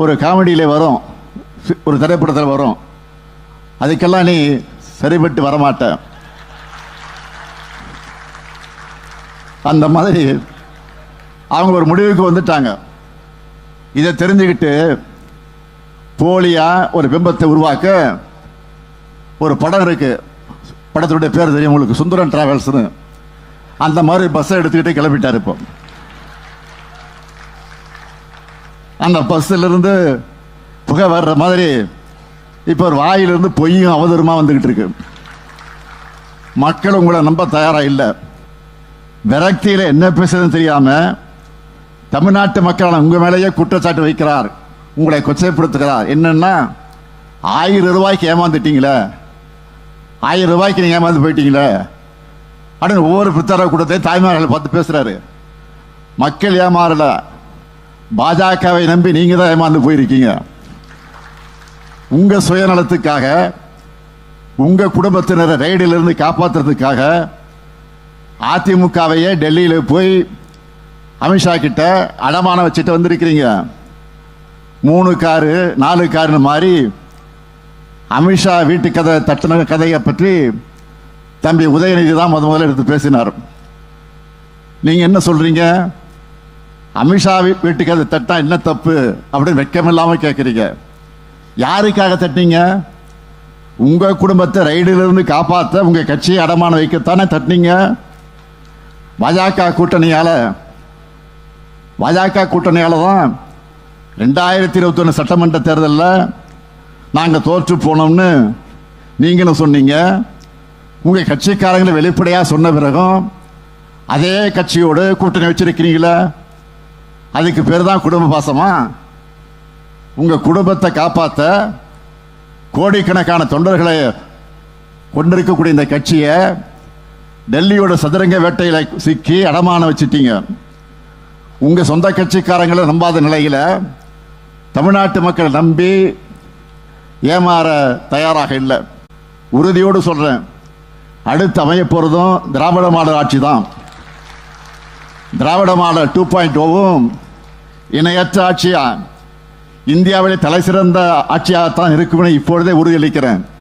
ஒரு காமெடியில் வரும், ஒரு திரைப்படத்தில் வரும், அதுக்கெல்லாம் நீ சரிபட்டு வரமாட்ட. அந்த மாதிரி அவங்க ஒரு முடிவுக்கு வந்துட்டாங்க. இதை தெரிஞ்சுக்கிட்டு போலியா ஒரு பிம்பத்தை உருவாக்க ஒரு படம் இருக்கு. படத்துடைய பேர் தெரியும் உங்களுக்கு, சுந்தரன் டிராவல்ஸ்னு. அந்த மாதிரி பஸ்ஸை எடுத்துக்கிட்டு கிளம்பிட்டார். இப்போ அந்த பஸ்ஸிலிருந்து புகை வர்ற மாதிரி இப்போ ஒரு வாயிலிருந்து பொய்யும் அவதூறுமா வந்துகிட்டு இருக்கு. மக்கள் உங்களை நம்ப தயாரா இல்லை. விரக்தியில் என்ன பேசுறதுன்னு தெரியாம தமிழ்நாட்டு மக்களான உங்க மேலேயே குற்றச்சாட்டு வைக்கிறார், உங்களை கொச்சைப்படுத்துகிறார். என்னன்னா, 1000 ரூபாய்க்கு ஏமாந்துட்டீங்களே, 1000 ரூபாய்க்கு நீங்க ஏமாந்து போயிட்டீங்களே அப்படின்னு ஒவ்வொரு பித்தர கூட்டத்தையும் தாய்மார்களை பார்த்து பேசுறாரு. மக்கள் ஏமாறல, பாஜகவை நம்பி நீங்க தான் ஏமாந்து போயிருக்கீங்க. உங்க சுயநலத்துக்காக, உங்க குடும்பத்தினரை ரைடில் இருந்து காப்பாற்றுறதுக்காக அதிமுகவையே டெல்லியில் போய் அமித்ஷா கிட்ட அடமானம் வச்சுட்டு வந்திருக்கிறீங்க. 3 காரு 4 காருன்னு மாதிரி அமித்ஷா வீட்டு கதை தட்டின கதையை பற்றி தம்பி உதயநிதி தான் முதல்ல எடுத்து பேசினார். நீங்க என்ன சொல்றீங்க? அமித்ஷா வீட்டு கதை தட்டா என்ன தப்பு அப்படின்னு வெட்கமில்லாம கேட்குறீங்க. யாருக்காக தட்டினீங்க? உங்க குடும்பத்தை ரைடிலிருந்து காப்பாற்ற உங்க கட்சியை அடமானம் வைக்கத்தானே தட்டினீங்க. பாஜக கூட்டணியால தான் 2021 சட்டமன்ற தேர்தலில் நாங்கள் தோற்று போனோம்னு நீங்களும் சொன்னீங்க. உங்கள் கட்சிக்காரங்களை வெளிப்படையாக சொன்ன பிறகும் அதே கட்சியோடு கூட்டணி வச்சிருக்கிறீங்களா? அதுக்கு பேர் தான் குடும்ப பாசமா? உங்கள் குடும்பத்தை காப்பாற்ற கோடிக்கணக்கான தொண்டர்களை கொண்டிருக்கக்கூடிய இந்த கட்சியை டெல்லியோட சதுரங்க வேட்டையில் சிக்கி அடமானம் வச்சுட்டீங்க. உங்க சொந்த கட்சிக்காரங்களை நம்பாத நிலையில தமிழ்நாட்டு மக்கள் நம்பி ஏமாற தயாராக இல்லை. உறுதியோடு சொல்றேன், அடுத்து அமைய போறதும் திராவிட மாடல் ஆட்சி தான். திராவிட மாடல் 2.0வும் இணையற்ற ஆட்சியா, இந்தியாவிலே தலை சிறந்த ஆட்சியாகத்தான் இருக்கும்னு இப்பொழுதே உறுதியளிக்கிறேன்.